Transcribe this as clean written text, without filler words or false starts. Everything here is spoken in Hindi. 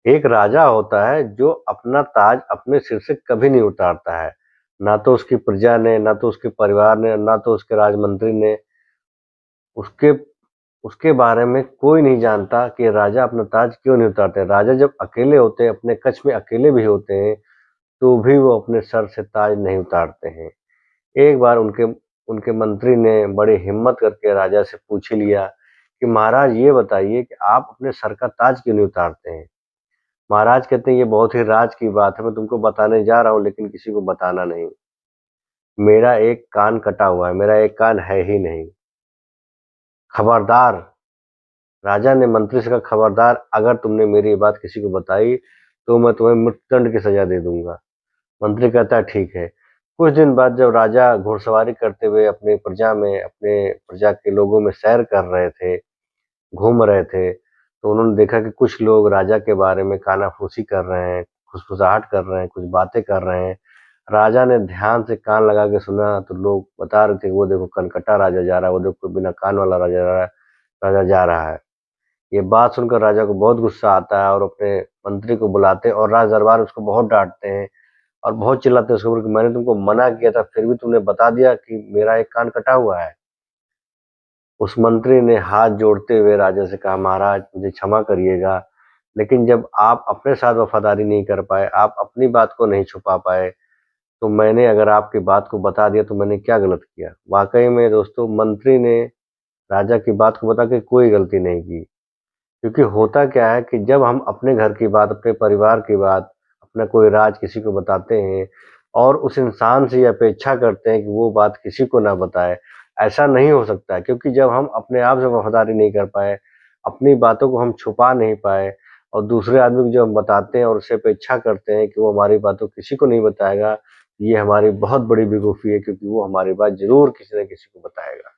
एक राजा होता है जो अपना ताज अपने सिर से कभी नहीं उतारता है। ना तो उसकी प्रजा ने, ना तो उसके परिवार ने, ना तो उसके राजमंत्री ने। उसके उसके बारे में कोई नहीं जानता कि राजा अपना ताज क्यों नहीं उतारते। राजा जब अकेले होते हैं, अपने कक्ष में अकेले भी होते हैं, तो भी वो अपने सर से ताज नहीं उतारते हैं। एक बार उनके उनके मंत्री ने बड़ी हिम्मत करके राजा से पूछ ही लिया कि महाराज ये बताइए कि आप अपने सर का ताज क्यों नहीं उतारते हैं? महाराज कहते हैं ये बहुत ही राज की बात है, मैं तुमको बताने जा रहा हूँ लेकिन किसी को बताना नहीं। मेरा एक कान कटा हुआ है, मेरा एक कान है ही नहीं। खबरदार! राजा ने मंत्री से कहा, खबरदार अगर तुमने मेरी ये बात किसी को बताई तो मैं तुम्हें मृत्युदंड की सजा दे दूंगा। मंत्री कहता है ठीक है। कुछ दिन बाद जब राजा घुड़सवारी करते हुए अपने प्रजा के लोगों में सैर कर रहे थे, घूम रहे थे, तो उन्होंने देखा कि कुछ लोग राजा के बारे में कानाफूसी कर रहे हैं, फुसफुसाहट कर रहे हैं, कुछ बातें कर रहे हैं। राजा ने ध्यान से कान लगा के सुना तो लोग बता रहे थे, वो देखो कनकटा राजा जा रहा है, वो देखो बिना कान वाला राजा जा रहा है। ये बात सुनकर राजा को बहुत गुस्सा आता है और अपने मंत्री को बुलाते हैं और राज दरबार में उसको बहुत डांटते हैं और बहुत चिल्लाते हैं उसके ऊपर कि मैंने तुमको मना किया था, फिर भी तुमने बता दिया कि मेरा एक कान कटा हुआ है। उस मंत्री ने हाथ जोड़ते हुए राजा से कहा, महाराज मुझे क्षमा करिएगा, लेकिन जब आप अपने साथ वफादारी नहीं कर पाए, आप अपनी बात को नहीं छुपा पाए, तो मैंने अगर आपकी बात को बता दिया तो मैंने क्या गलत किया? वाक़ई में दोस्तों, मंत्री ने राजा की बात को बता के कोई गलती नहीं की। क्योंकि होता क्या है कि जब हम अपने घर की बात, अपने परिवार की बात, अपना कोई राज किसी को बताते हैं और उस इंसान से ये अपेक्षा करते हैं कि वो बात किसी को ना बताए, ऐसा नहीं हो सकता है। क्योंकि जब हम अपने आप से वफ़ादारी नहीं कर पाए, अपनी बातों को हम छुपा नहीं पाए और दूसरे आदमी को जब हम बताते हैं और उससे अपेक्षा करते हैं कि वो हमारी बातों किसी को नहीं बताएगा, ये हमारी बहुत बड़ी बेवकूफ़ी है, क्योंकि वो हमारी बात ज़रूर किसी न किसी को बताएगा।